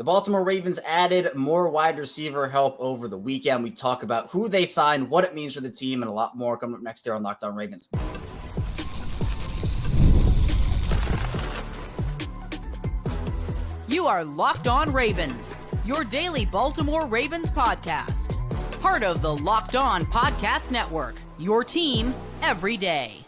The Baltimore Ravens added more wide receiver help over the weekend. We talk about who they signed, what it means for the team, and a lot more coming up next here on Locked On Ravens. You are Locked On Ravens, your daily Baltimore Ravens podcast. Part of the Locked On Podcast Network, your team every day.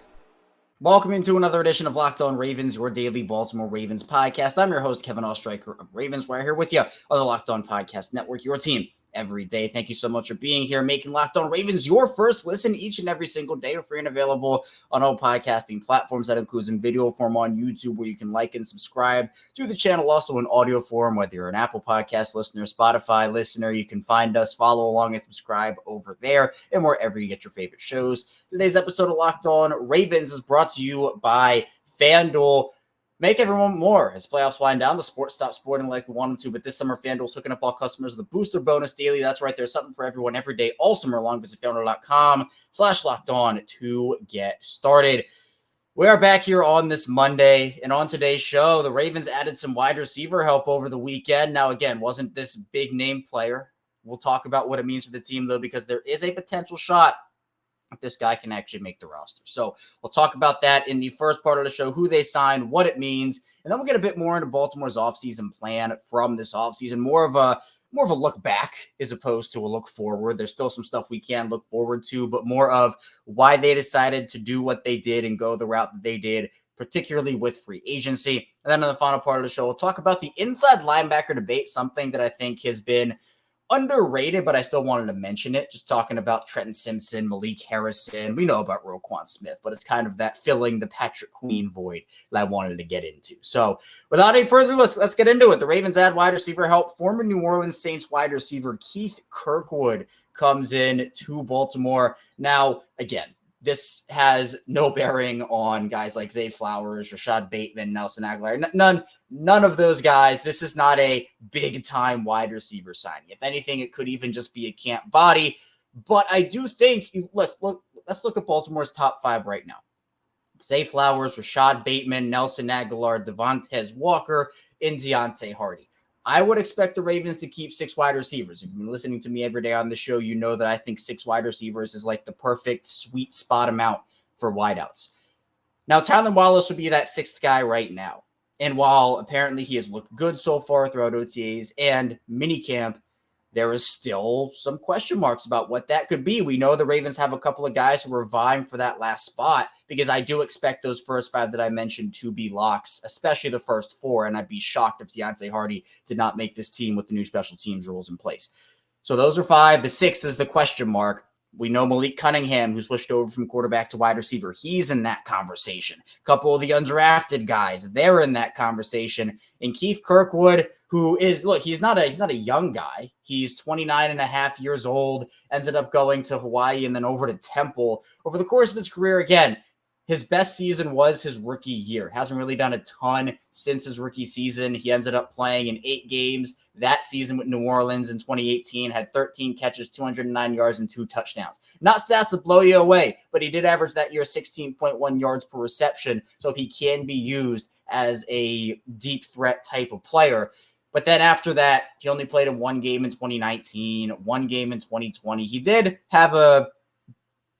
Welcome into another edition of Locked On Ravens, your daily Baltimore Ravens podcast. I'm your host, Kevin Ostreicher of Ravens. We're here with you on the Locked On Podcast Network, your team every day. Thank you so much for being here, making Locked On Ravens your first listen each and every single day. We're free and available on all podcasting platforms. That includes in video form on YouTube, where you can like and subscribe to the channel. Also in audio form, whether you're an Apple Podcast listener, Spotify listener, you can find us, follow along, and subscribe over there and wherever you get your favorite shows. Today's episode of Locked On Ravens is brought to you by FanDuel. Make everyone more as playoffs wind down. The sports stop sporting like we want them to, but this summer FanDuel's hooking up all customers with a booster bonus daily. That's right, there's something for everyone every day all summer long. Visit FanDuel.com/lockedon to get started. We are back here on this Monday, and on today's show, the Ravens added some wide receiver help over the weekend. Now, again, wasn't this big name player. We'll talk about what it means for the team, though, because there is a potential shot if this guy can actually make the roster. So we'll talk about that in the first part of the show, who they signed, what it means, and then we'll get a bit more into Baltimore's offseason plan from this offseason, more of a look back as opposed to a look forward. There's still some stuff we can look forward to, but more of why they decided to do what they did and go the route that they did, particularly with free agency. And then in the final part of the show, we'll talk about the inside linebacker debate, something that I think has been underrated, but I still wanted to mention it. Just talking about Trenton Simpson, Malik Harrison. We know about Roquan Smith, but it's kind of that filling the Patrick Queen void that I wanted to get into. So without any further ado, let's get into it. The Ravens add wide receiver help. Former New Orleans Saints wide receiver Keith Kirkwood comes in to Baltimore. Now, again, this has no bearing on guys like Zay Flowers, Rashad Bateman, Nelson Aguilar. None of those guys. This is not a big-time wide receiver signing. If anything, it could even just be a camp body. But I do think let's look at Baltimore's top five right now. Zay Flowers, Rashad Bateman, Nelson Aguilar, Devontae Walker, and Deontay Hardy. I would expect the Ravens to keep 6 wide receivers. If you've been listening to me every day on the show, you know that I think 6 wide receivers is like the perfect sweet spot amount for wideouts. Now, Tylan Wallace would be that 6th guy right now. And while apparently he has looked good so far throughout OTAs and minicamp, there is still some question marks about what that could be. We know the Ravens have a couple of guys who are vying for that last spot, because I do expect those first 5 that I mentioned to be locks, especially the first 4, and I'd be shocked if Deontay Hardy did not make this team with the new special teams rules in place. So those are 5. The 6th is the question mark. We know Malik Cunningham, who switched over from quarterback to wide receiver. He's in that conversation. A couple of the undrafted guys, they're in that conversation. And Keith Kirkwood, who is, look, he's not a young guy. He's 29 and a half years old, ended up going to Hawaii and then over to Temple. Over the course of his career, again, his best season was his rookie year. Hasn't really done a ton since his rookie season. He ended up playing in 8 games that season with New Orleans in 2018, had 13 catches, 209 yards, and 2 touchdowns. Not stats to blow you away, but he did average that year 16.1 yards per reception, so he can be used as a deep threat type of player. But then after that, he only played in 1 game in 2019, 1 game in 2020. He did have a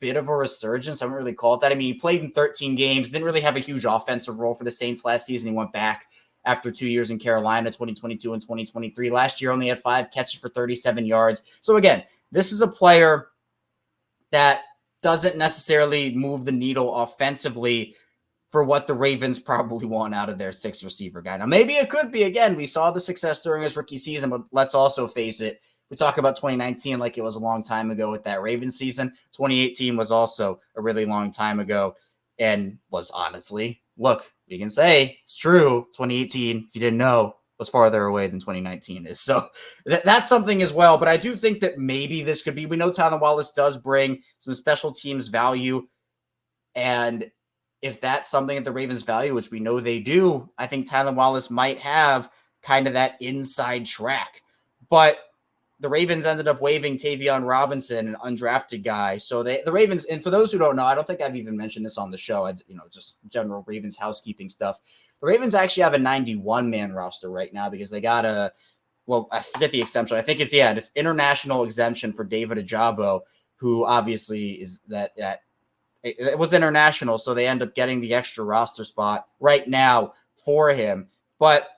bit of a resurgence. I wouldn't really call it that. I mean, he played in 13 games, didn't really have a huge offensive role for the Saints last season. He went back after 2 years in Carolina, 2022 and 2023. Last year only had 5 catches for 37 yards. So again, this is a player that doesn't necessarily move the needle offensively for what the Ravens probably want out of their 6th receiver guy. Now, maybe it could be. Again, we saw the success during his rookie season, but let's also face it. We talk about 2019 like it was a long time ago with that Ravens season. 2018 was also a really long time ago and was honestly, look, you can say it's true. 2018, if you didn't know, was farther away than 2019 is. So that's something as well. But I do think that maybe this could be, we know Tylan Wallace does bring some special teams value. And if that's something that the Ravens value, which we know they do, I think Tylan Wallace might have kind of that inside track. But the Ravens ended up waiving Tavion Robinson, an undrafted guy. So the Ravens, and for those who don't know, I don't think I've even mentioned this on the show, just general Ravens housekeeping stuff. The Ravens actually have a 91-man roster right now because they got a well, I forget the exemption. I think it's international exemption for David Ajabo, who obviously is that it was international, so they end up getting the extra roster spot right now for him. But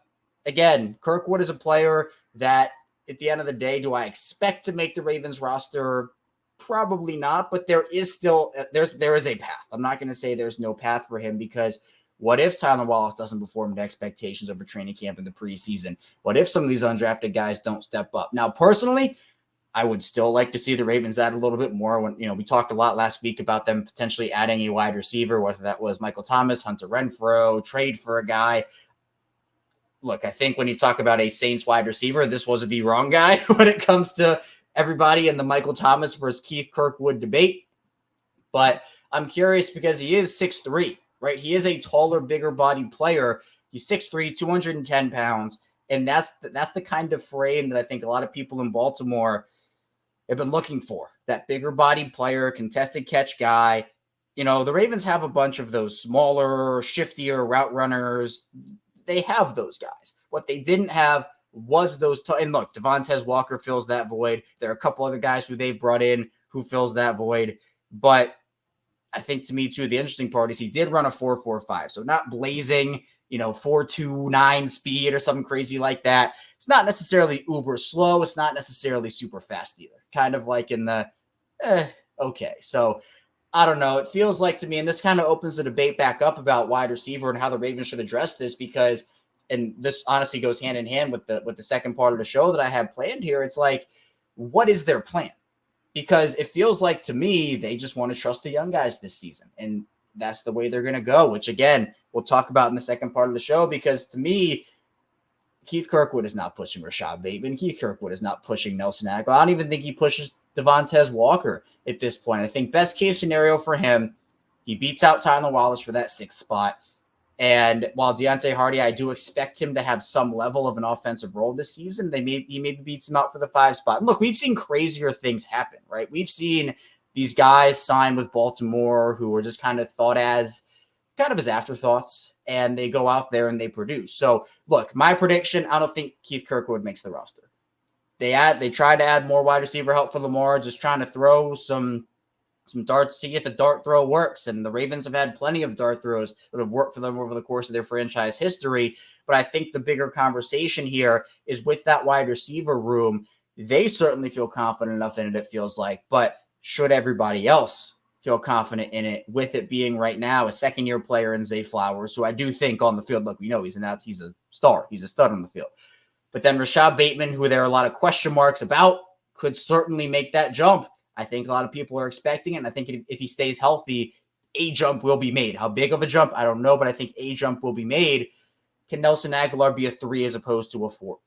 again, Kirkwood is a player that at the end of the day, do I expect to make the Ravens roster? Probably not, but there is a path. I'm not going to say there's no path for him, because what if Tyler Wallace doesn't perform to expectations over training camp in the preseason? What if some of these undrafted guys don't step up? Now, personally, I would still like to see the Ravens add a little bit more. When, we talked a lot last week about them potentially adding a wide receiver, whether that was Michael Thomas, Hunter Renfrow, trade for a guy. Look, I think when you talk about a Saints wide receiver, this was the wrong guy when it comes to everybody in the Michael Thomas versus Keith Kirkwood debate. But I'm curious because he is 6'3", right? He is a taller, bigger body player. He's 6'3", 210 pounds. And that's the kind of frame that I think a lot of people in Baltimore have been looking for. That bigger body player, contested catch guy. The Ravens have a bunch of those smaller, shiftier route runners. They have those guys. What they didn't have was those. And look, Devontae Walker fills that void. There are a couple other guys who they've brought in who fills that void. But I think, to me, too, the interesting part is he did run a 4.45. So not blazing, 4.29 speed or something crazy like that. It's not necessarily uber slow. It's not necessarily super fast either. Kind of like in the, okay. So I don't know. It feels like to me, and this kind of opens the debate back up about wide receiver and how the Ravens should address this, because, and this honestly goes hand in hand with the second part of the show that I have planned here. It's like, what is their plan? Because it feels like, to me, they just want to trust the young guys this season. And that's the way they're going to go, which, again, we'll talk about in the second part of the show, because to me, Keith Kirkwood is not pushing Rashad Bateman. Keith Kirkwood is not pushing Nelson Agholor. I don't even think he pushes Devontae Walker at this point. I think best case scenario for him, he beats out Tyler Wallace for that 6th spot. And while Deontay Hardy, I do expect him to have some level of an offensive role this season, he maybe beats him out for the 5 spot. And look, we've seen crazier things happen, right? We've seen these guys sign with Baltimore who were just kind of thought as afterthoughts, and they go out there and they produce. So look, my prediction, I don't think Keith Kirkwood makes the roster. They try to add more wide receiver help for Lamar, just trying to throw some darts, see if a dart throw works. And the Ravens have had plenty of dart throws that have worked for them over the course of their franchise history. But I think the bigger conversation here is with that wide receiver room. They certainly feel confident enough in it, it feels like. But should everybody else feel confident in it, with it being right now a second-year player in Zay Flowers, who I do think on the field, look, we know he's a star. He's a stud on the field. But then Rashad Bateman, who there are a lot of question marks about, could certainly make that jump. I think a lot of people are expecting it, and I think if he stays healthy, a jump will be made. How big of a jump, I don't know, but I think a jump will be made. Can Nelson Agholor be a 3 as opposed to a 4,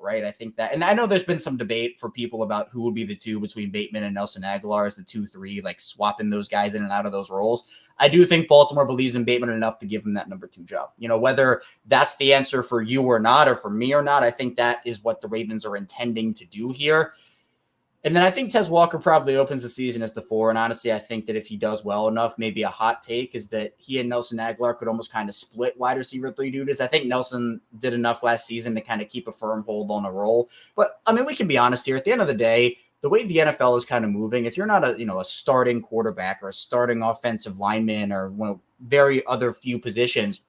right? I think that, and I know there's been some debate for people about who would be the 2 between Bateman and Nelson Agholor as the 2-3, like swapping those guys in and out of those roles. I do think Baltimore believes in Bateman enough to give him that number 2 job. Whether that's the answer for you or not, or for me or not, I think that is what the Ravens are intending to do here. And then I think Tez Walker probably opens the season as the 4. And honestly, I think that if he does well enough, maybe a hot take is that he and Nelson Agholor could almost kind of split wide receiver 3 duties. I think Nelson did enough last season to kind of keep a firm hold on a role. But I mean, we can be honest here. At the end of the day, the way the NFL is kind of moving, if you're not a starting quarterback or a starting offensive lineman or very other few positions,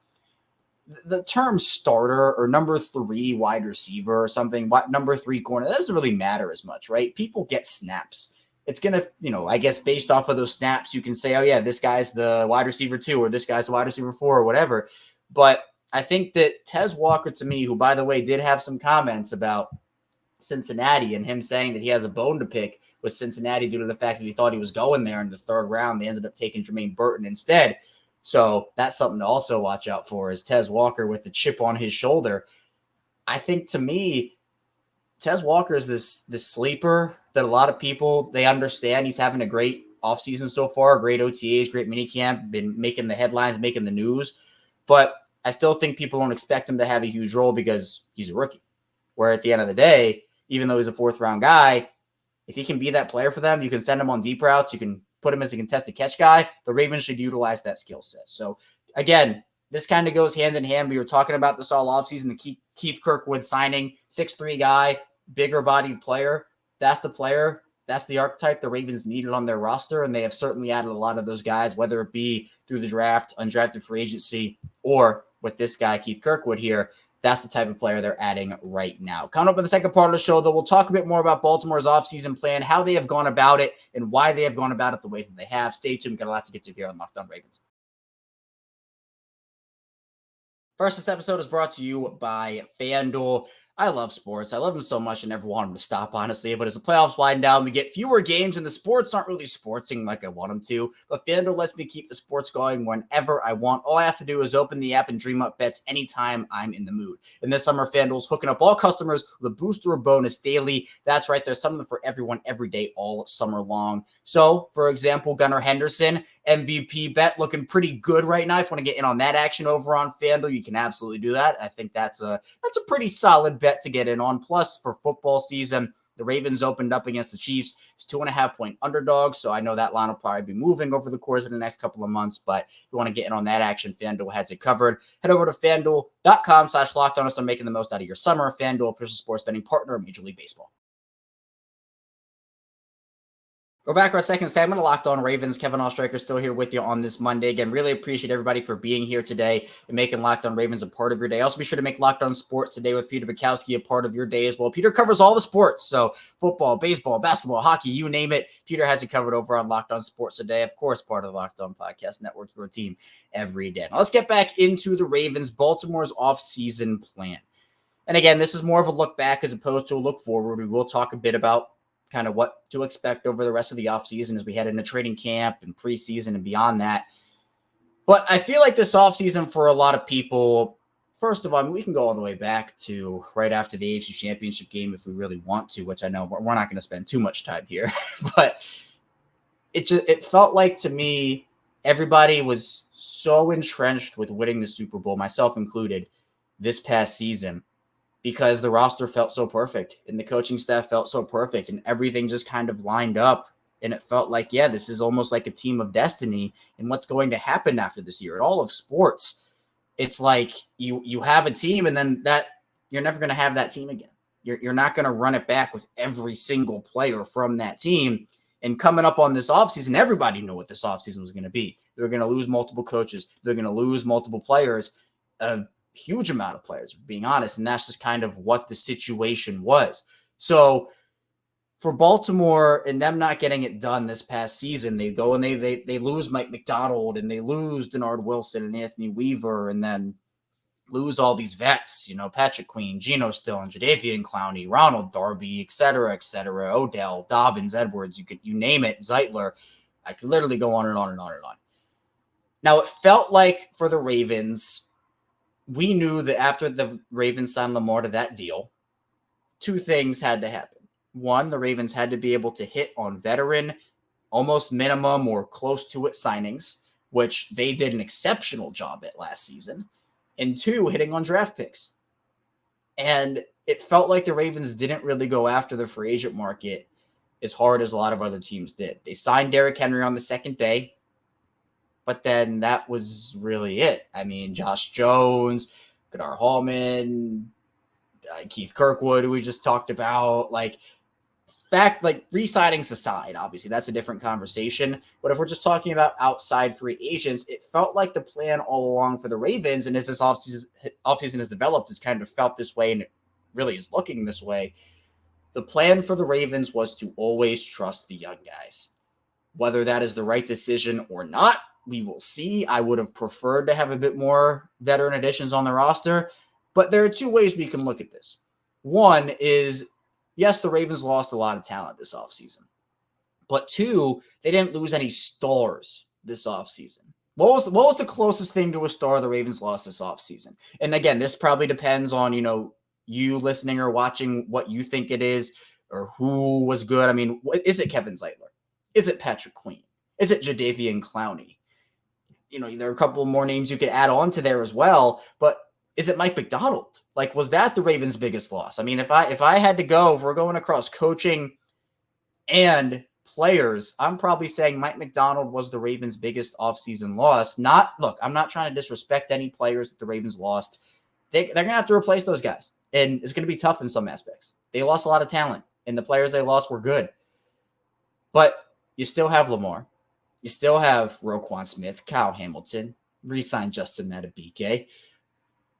the term starter or number 3 wide receiver or something, number 3 corner, that doesn't really matter as much, right? People get snaps. It's going to, I guess based off of those snaps, you can say, oh yeah, this guy's the wide receiver 2 or this guy's the wide receiver 4 or whatever. But I think that Tez Walker, to me, who by the way did have some comments about Cincinnati and him saying that he has a bone to pick with Cincinnati due to the fact that he thought he was going there in the 3rd round. They ended up taking Jermaine Burton instead. So that's something to also watch out for, is Tez Walker with the chip on his shoulder. I think, to me, Tez Walker is this sleeper that a lot of people, they understand he's having a great offseason so far, great OTAs, great minicamp, been making the headlines, making the news. But I still think people don't expect him to have a huge role because he's a rookie. Where at the end of the day, even though he's a 4th-round guy, if he can be that player for them, you can send him on deep routes, you can put him as a contested catch guy. The Ravens should utilize that skill set. So again, this kind of goes hand in hand. We were talking about this all offseason, the Keith Kirkwood signing, 6'3" guy, bigger bodied player. That's the player. That's the archetype the Ravens needed on their roster, and they have certainly added a lot of those guys, whether it be through the draft, undrafted free agency, or with this guy, Keith Kirkwood here. That's the type of player they're adding right now. Coming up in the second part of the show, though, we'll talk a bit more about Baltimore's offseason plan, how they have gone about it, and why they have gone about it the way that they have. Stay tuned. We've got a lot to get to here on Locked On Ravens. First, this episode is brought to you by FanDuel. I love sports. I love them so much. I never want them to stop, honestly. But as the playoffs wind down, we get fewer games, and the sports aren't really sportsing like I want them to. But FanDuel lets me keep the sports going whenever I want. All I have to do is open the app and dream up bets anytime I'm in the mood. And this summer, FanDuel's hooking up all customers with a boost or a bonus daily. That's right. There's something for everyone every day, all summer long. So, for example, Gunnar Henderson, MVP bet, looking pretty good right now. If you want to get in on that action over on FanDuel, you can absolutely do that. I think that's a pretty solid bet to get in on. Plus, for football season, the Ravens opened up against the Chiefs. It's 2.5-point underdogs, so I know that line will probably be moving over the course of the next couple of months, but if you want to get in on that action, FanDuel has it covered. Head over to FanDuel.com/lockedon to start making the most out of your summer. FanDuel, official sports betting partner of Major League Baseball. We're back for our second segment of Locked On Ravens. Kevin Oestreicher still here with you on this Monday. Again, really appreciate everybody for being here today and making Locked On Ravens a part of your day. Also, be sure to make Locked On Sports today with Peter Bukowski a part of your day as well. Peter covers all the sports, so football, baseball, basketball, hockey, you name it. Peter has it covered over on Locked On Sports today. Of course, part of the Locked On Podcast Network, your team every day. Now, let's get back into the Ravens, Baltimore's offseason plan. And again, this is more of a look back as opposed to a look forward. We will talk a bit about kind of what to expect over the rest of the offseason as we head into training camp and preseason and beyond that. But I feel like this offseason for a lot of people, first of all, we can go all the way back to right after the AFC Championship game if we really want to, which I know we're not going to spend too much time here. But it felt like to me, everybody was so entrenched with winning the Super Bowl, myself included, this past season, because the roster felt so perfect and the coaching staff felt so perfect and everything just kind of lined up. And it felt like, yeah, this is almost like a team of destiny and what's going to happen after this year. In all of sports, it's like you have a team and then that you're never going to have that team again. You're not going to run it back with every single player from that team. And coming up on this offseason, everybody knew what this offseason was going to be. They're going to lose multiple coaches. They're going to lose multiple players. Huge amount of players, being honest, and that's just kind of what the situation was. So for Baltimore and them not getting it done this past season, they go and they lose Mike McDonald and they lose Denard Wilson and Anthony Weaver and then lose all these vets, Patrick Queen, Geno Stone, Jadeveon Clowney, Ronald Darby, et cetera, Odell, Dobbins, Edwards, you name it, Zeitler. I could literally go on and on and on and on. Now it felt like for the Ravens, we knew that after the Ravens signed Lamar to that deal, two things had to happen. One, the Ravens had to be able to hit on veteran, almost minimum or close to it signings, which they did an exceptional job at last season. And two, hitting on draft picks. And it felt like the Ravens didn't really go after the free agent market as hard as a lot of other teams did. They signed Derrick Henry on the second day, but then that was really it. I mean, Josh Jones, Kadar Hallman, Keith Kirkwood, who we just talked about. Re-signings aside, obviously, that's a different conversation. But if we're just talking about outside free agents, it felt like the plan all along for the Ravens, and as this offseason has developed, it's kind of felt this way, and it really is looking this way. The plan for the Ravens was to always trust the young guys. Whether that is the right decision or not, we will see. I would have preferred to have a bit more veteran additions on the roster, but there are two ways we can look at this. One is, yes, the Ravens lost a lot of talent this offseason, but two, they didn't lose any stars this offseason. What was the closest thing to a star the Ravens lost this offseason? And again, this probably depends on, you listening or watching what you think it is or who was good. I mean, is it Kevin Zeitler? Is it Patrick Queen? Is it Jadeveon Clowney? There are a couple more names you could add on to there as well, but is it Mike McDonald? Was that the Ravens' biggest loss? I mean, if I had to go, if we're going across coaching and players, I'm probably saying Mike McDonald was the Ravens' biggest offseason loss. Look, I'm not trying to disrespect any players that the Ravens lost. They're going to have to replace those guys, and it's going to be tough in some aspects. They lost a lot of talent, and the players they lost were good. But you still have Lamar. You still have Roquan Smith, Kyle Hamilton, re-signed Justin Madubuike.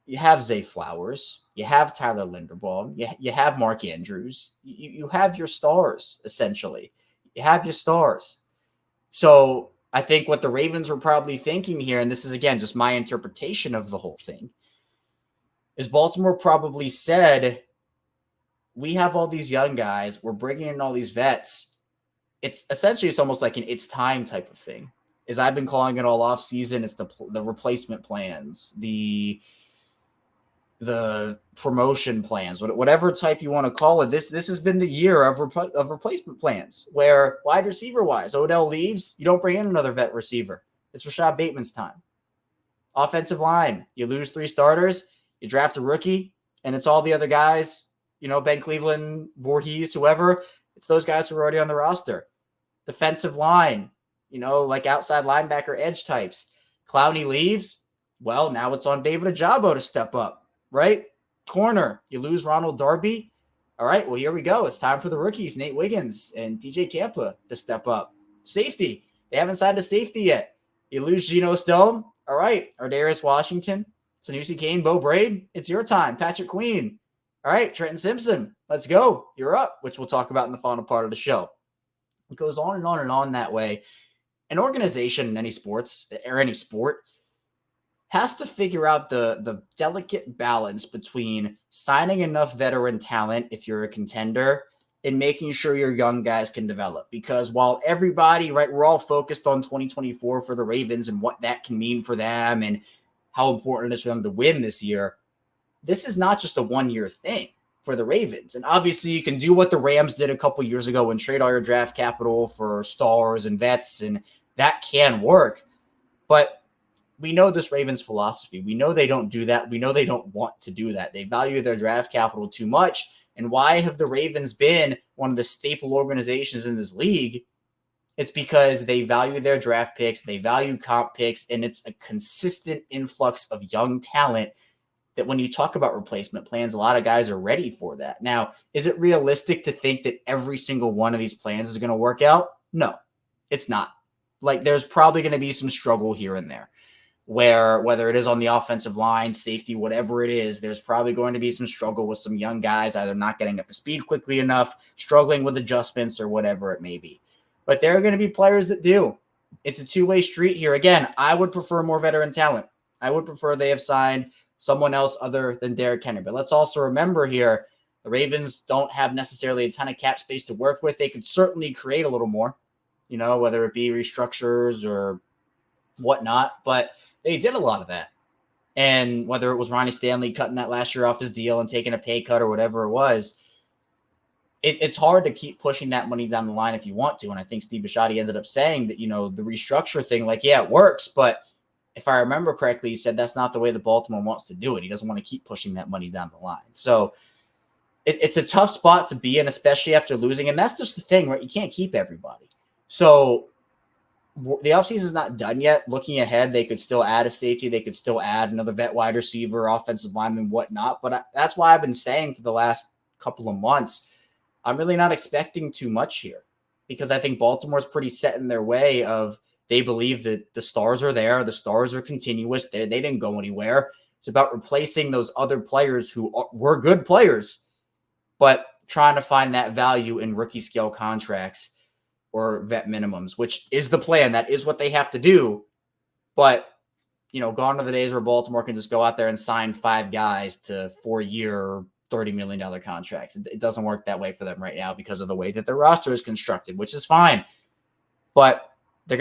You have Zay Flowers. You have Tyler Linderbaum. You have Mark Andrews. You have your stars, essentially. You have your stars. So I think what the Ravens were probably thinking here, and this is, again, just my interpretation of the whole thing, is Baltimore probably said, we have all these young guys. We're bringing in all these vets. It's almost like an it's time type of thing. As I've been calling it all off season, it's the replacement plans, the promotion plans, whatever type you want to call it. This has been the year of replacement plans, where wide receiver wise, Odell leaves, you don't bring in another vet receiver. It's Rashad Bateman's time. Offensive line, you lose 3 starters, you draft a rookie, and it's all the other guys, Ben Cleveland, Voorhees, whoever. It's those guys who are already on the roster. Defensive line, like outside linebacker edge types. Clowney leaves. Well, now it's on David Ojabo to step up, right? Corner, you lose Ronald Darby. All right, well, here we go. It's time for the rookies, Nate Wiggins and DJ Campa, to step up. Safety, they haven't signed a safety yet. You lose Geno Stone. All right, Ardarius Washington, Sanusi Kane, Bo Braid. It's your time. Patrick Queen. All right, Trenton Simpson, let's go. You're up, which we'll talk about in the final part of the show. It goes on and on and on that way. An organization in any sports or any sport has to figure out the delicate balance between signing enough veteran talent if you're a contender and making sure your young guys can develop. Because while everybody, right, we're all focused on 2024 for the Ravens and what that can mean for them and how important it is for them to win this year, this is not just a one-year thing for the Ravens. And obviously you can do what the Rams did a couple years ago and trade all your draft capital for stars and vets, and that can work. But we know this Ravens philosophy. We know they don't do that. We know they don't want to do that. They value their draft capital too much. And why have the Ravens been one of the staple organizations in this league? It's because they value their draft picks, they value comp picks, and it's a consistent influx of young talent that when you talk about replacement plans, a lot of guys are ready for that. Now, is it realistic to think that every single one of these plans is going to work out? No, it's not. Like, there's probably going to be some struggle here and there, where whether it is on the offensive line, safety, whatever it is, there's probably going to be some struggle with some young guys either not getting up to speed quickly enough, struggling with adjustments, or whatever it may be. But there are going to be players that do. It's a two-way street here. Again, I would prefer more veteran talent. I would prefer they have signed someone else other than Derrick Henry. But let's also remember here, the Ravens don't have necessarily a ton of cap space to work with. They could certainly create a little more, whether it be restructures or whatnot. But they did a lot of that. And whether it was Ronnie Stanley cutting that last year off his deal and taking a pay cut or whatever it was, it's hard to keep pushing that money down the line if you want to. And I think Steve Bisciotti ended up saying that, the restructure thing, it works. But if I remember correctly, he said that's not the way the Baltimore wants to do it. He doesn't want to keep pushing that money down the line. So it's a tough spot to be in, especially after losing. And that's just the thing, right? You can't keep everybody. So the offseason is not done yet. Looking ahead, they could still add a safety. They could still add another vet wide receiver, offensive lineman, whatnot. But that's why I've been saying for the last couple of months, I'm really not expecting too much here, because I think Baltimore's pretty set in their way of they believe that the stars are there. The stars are continuous. They didn't go anywhere. It's about replacing those other players who were good players, but trying to find that value in rookie scale contracts or vet minimums, which is the plan. That is what they have to do. But, gone are the days where Baltimore can just go out there and sign 5 guys to 4-year, $30 million contracts. It doesn't work that way for them right now because of the way that their roster is constructed, which is fine. But they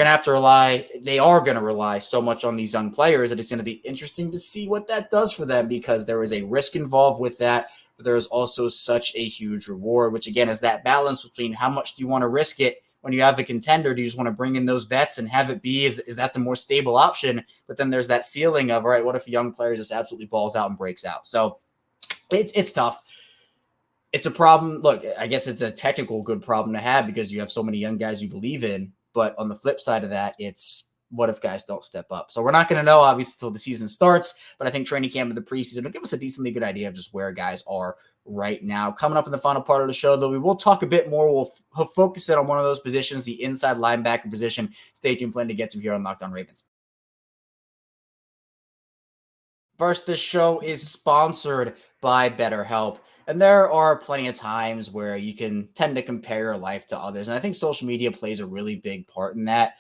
are going to rely so much on these young players that it's going to be interesting to see what that does for them, because there is a risk involved with that, but there is also such a huge reward, which again is that balance between how much do you want to risk it when you have a contender. Do you just want to bring in those vets and have it be, is that the more stable option? But then there's that ceiling of, all right, what if a young player just absolutely balls out and breaks out? So it's tough. It's a problem. Look, I guess it's a technical good problem to have because you have so many young guys you believe in. But on the flip side of that, it's what if guys don't step up? So we're not going to know, obviously, until the season starts. But I think training camp and the preseason will give us a decently good idea of just where guys are right now. Coming up in the final part of the show, though, we will talk a bit more. We'll focus it on one of those positions, the inside linebacker position. Stay tuned, plan to get to here on Locked On Ravens. First, this show is sponsored by BetterHelp. And there are plenty of times where you can tend to compare your life to others. And I think social media plays a really big part in that.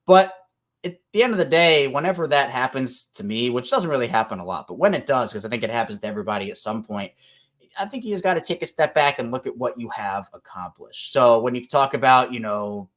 But at the end of the day, whenever that happens to me, which doesn't really happen a lot, but when it does, because I think it happens to everybody at some point, I think you just got to take a step back and look at what you have accomplished. So when you talk about, the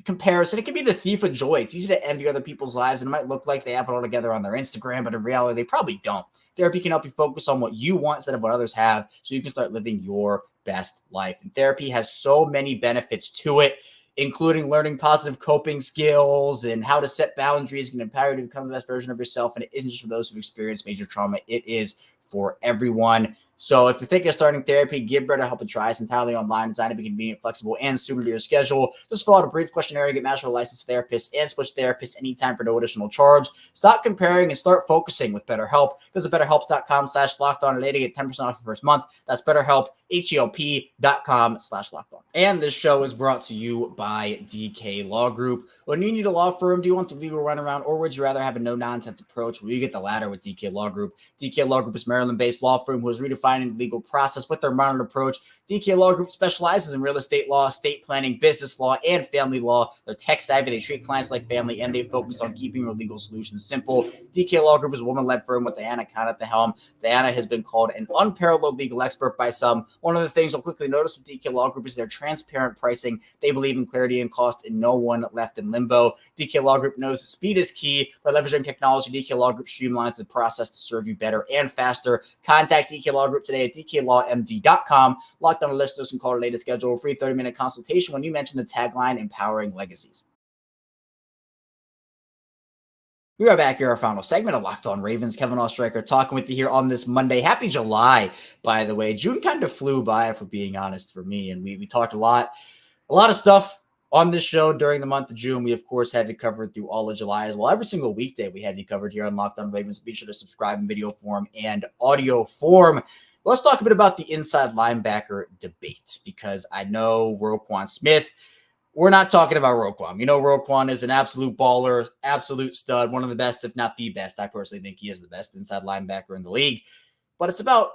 comparison, it can be the thief of joy. It's easy to envy other people's lives, and it might look like they have it all together on their Instagram, but in reality, they probably don't. Therapy can help you focus on what you want instead of what others have so you can start living your best life. And therapy has so many benefits to it, including learning positive coping skills and how to set boundaries and empower you to become the best version of yourself. And it isn't just for those who've experienced major trauma. It is for everyone. So if you're thinking of starting therapy, give BetterHelp a try. It's entirely online, designed to be convenient, flexible, and suited to your schedule. Just fill out a brief questionnaire, get matched with a licensed therapist, and switch therapists anytime for no additional charge. Stop comparing and start focusing with BetterHelp. Visit BetterHelp.com/lockedon today to get 10% off your first month. That's BetterHelp, HELP.com/lockedon. And this show is brought to you by DK Law Group. When you need a law firm, do you want the legal runaround, or would you rather have a no-nonsense approach? Well, you get the latter with DK Law Group. DK Law Group is a Maryland-based law firm who is redefining the legal process with their modern approach. DK Law Group specializes in real estate law, estate planning, business law, and family law. They're tech-savvy, they treat clients like family, and they focus on keeping your legal solutions simple. DK Law Group is a woman-led firm with Diana Khan at the helm. Diana has been called an unparalleled legal expert by some. One of the things you'll quickly notice with DK Law Group is their transparent pricing. They believe in clarity and cost and no one left in limbo. DK Law Group knows speed is key. By leveraging technology, DK Law Group streamlines the process to serve you better and faster. Contact DK Law Group today at dklawmd.com. Locked On listeners can call today to schedule a free 30-minute consultation when you mention the tagline, Empowering Legacies. We are back here, our final segment of Locked On Ravens. Kevin Oestreicher talking with you here on this Monday. Happy July, by the way. June kind of flew by, for being honest, for me. And we talked a lot of stuff on this show during the month of June. We, of course, have you covered through all of July as well. Every single weekday we had you covered here on Locked On Ravens. Be sure to subscribe in video form and audio form. Let's talk a bit about the inside linebacker debate, because I know Roquan Smith. We're not talking about Roquan. Roquan is an absolute baller, absolute stud, one of the best, if not the best. I personally think he is the best inside linebacker in the league. But it's about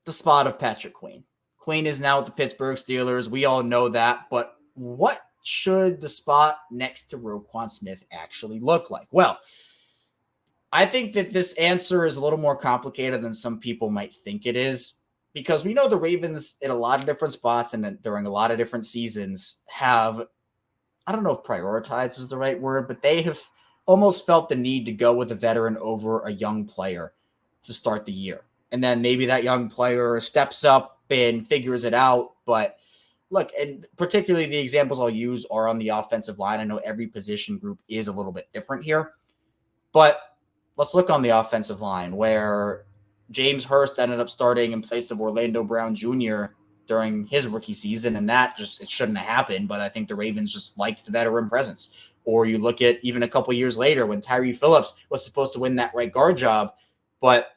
the spot of Patrick Queen. Queen is now with the Pittsburgh Steelers. We all know that. But what should the spot next to Roquan Smith actually look like? Well, I think that this answer is a little more complicated than some people might think it is, because we know the Ravens in a lot of different spots and during a lot of different seasons have, I don't know if prioritize is the right word, but they have almost felt the need to go with a veteran over a young player to start the year. And then maybe that young player steps up and figures it out. But look, and particularly the examples I'll use are on the offensive line. I know every position group is a little bit different here, but let's look on the offensive line, where James Hurst ended up starting in place of Orlando Brown Jr. during his rookie season, and that it shouldn't have happened, but I think the Ravens just liked the veteran presence. Or you look at even a couple years later when Tyree Phillips was supposed to win that right guard job, but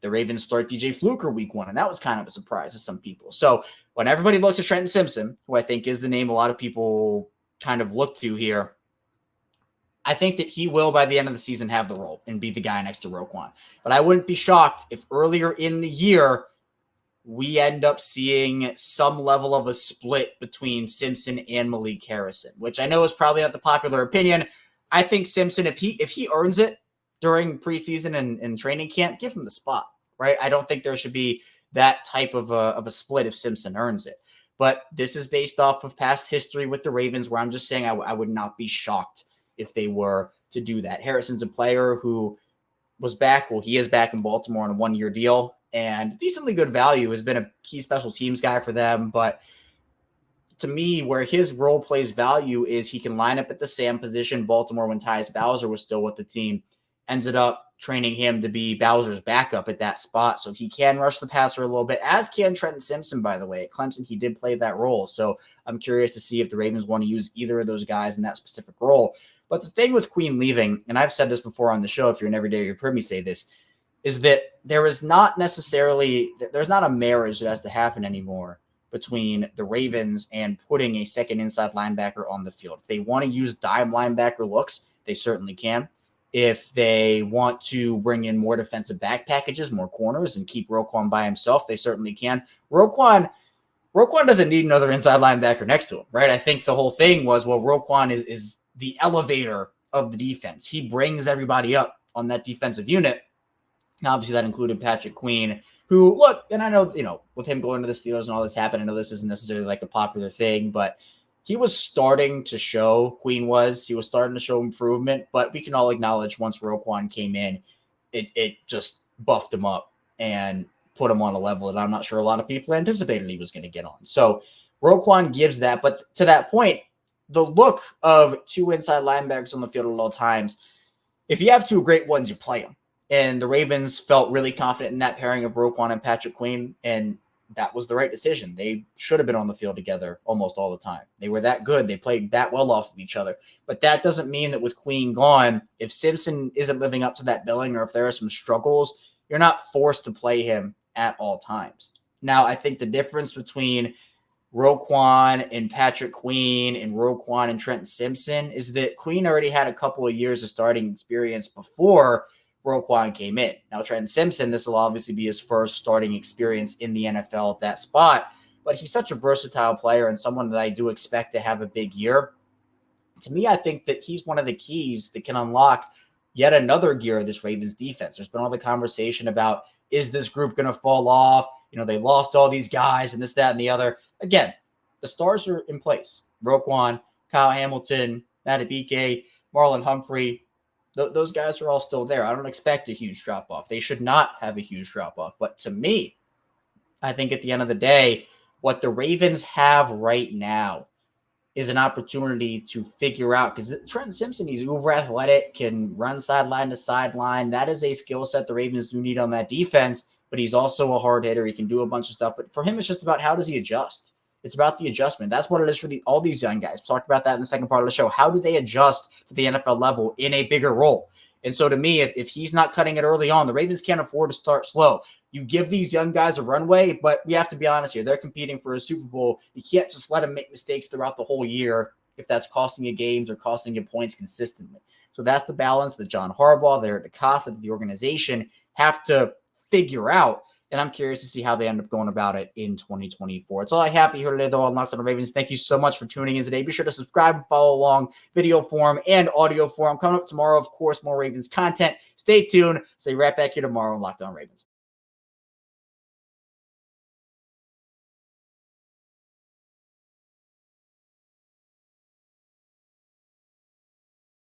the Ravens start DJ Fluker week one, and that was kind of a surprise to some people. So when everybody looks at Trenton Simpson, who I think is the name a lot of people kind of look to here, I think that he will, by the end of the season, have the role and be the guy next to Roquan. But I wouldn't be shocked if earlier in the year we end up seeing some level of a split between Simpson and Malik Harrison, which I know is probably not the popular opinion. I think Simpson, if he earns it during preseason and training camp, give him the spot, right? I don't think there should be that type of a split if Simpson earns it. But this is based off of past history with the Ravens, where I'm just saying I would not be shocked if they were to do that. Harrison's a player who was back. Well, he is back in Baltimore on a one-year deal and decently good value, has been a key special teams guy for them. But to me, where his role plays value is he can line up at the Sam position, Baltimore, when Tyus Bowser was still with the team. ended up training him to be Bowser's backup at that spot. So he can rush the passer a little bit, as can Trenton Simpson, by the way. At Clemson, he did play that role. So I'm curious to see if the Ravens want to use either of those guys in that specific role. But the thing with Queen leaving, and I've said this before on the show, if you're an everyday, you've heard me say this, is that there's not a marriage that has to happen anymore between the Ravens and putting a second inside linebacker on the field. If they want to use dime linebacker looks, they certainly can. If they want to bring in more defensive back packages, more corners, and keep Roquan by himself, they certainly can. Roquan doesn't need another inside linebacker next to him, right? I think the whole thing was, well, Roquan is the elevator of the defense. He brings everybody up on that defensive unit. And obviously that included Patrick Queen, who, look, and I know, with him going to the Steelers and all this happened, I know this isn't necessarily like a popular thing, but he was starting to show, he was starting to show improvement, but we can all acknowledge once Roquan came in, it just buffed him up and put him on a level that I'm not sure a lot of people anticipated he was going to get on. So Roquan gives that, but to that point, the look of two inside linebackers on the field at all times, if you have two great ones, you play them. And the Ravens felt really confident in that pairing of Roquan and Patrick Queen, and that was the right decision. They should have been on the field together almost all the time. They were that good. They played that well off of each other. But that doesn't mean that with Queen gone, if Simpson isn't living up to that billing or if there are some struggles, you're not forced to play him at all times. Now, I think the difference between Roquan and Patrick Queen and Roquan and Trenton Simpson is that Queen already had a couple of years of starting experience before Roquan came in. Now, Trenton Simpson, this will obviously be his first starting experience in the NFL at that spot, but he's such a versatile player and someone that I do expect to have a big year. To me, I think that he's one of the keys that can unlock yet another gear of this Ravens defense. There's been all the conversation about, is this group going to fall off? They lost all these guys and this, that, and the other. Again, the stars are in place. Roquan, Kyle Hamilton, Madubuike, Marlon Humphrey, those guys are all still there. I don't expect a huge drop-off. They should not have a huge drop-off. But to me, I think at the end of the day, what the Ravens have right now is an opportunity to figure out, because Trenton Simpson, he's uber athletic, can run sideline to sideline. That is a skill set the Ravens do need on that defense, but he's also a hard hitter. He can do a bunch of stuff. But for him, it's just about how does he adjust? It's about the adjustment. That's what it is for all these young guys. We talked about that in the second part of the show. How do they adjust to the NFL level in a bigger role? And so to me, if he's not cutting it early on, the Ravens can't afford to start slow. You give these young guys a runway, but we have to be honest here. They're competing for a Super Bowl. You can't just let them make mistakes throughout the whole year if that's costing you games or costing you points consistently. So that's the balance that John Harbaugh, there at the cost of the organization, have to figure out. And I'm curious to see how they end up going about it in 2024. That's all I have for you here today, though, on Locked On Ravens. Thank you so much for tuning in today. Be sure to subscribe and follow along, video form and audio form. Coming up tomorrow, of course, more Ravens content. Stay tuned. Stay right back here tomorrow on Locked On Ravens.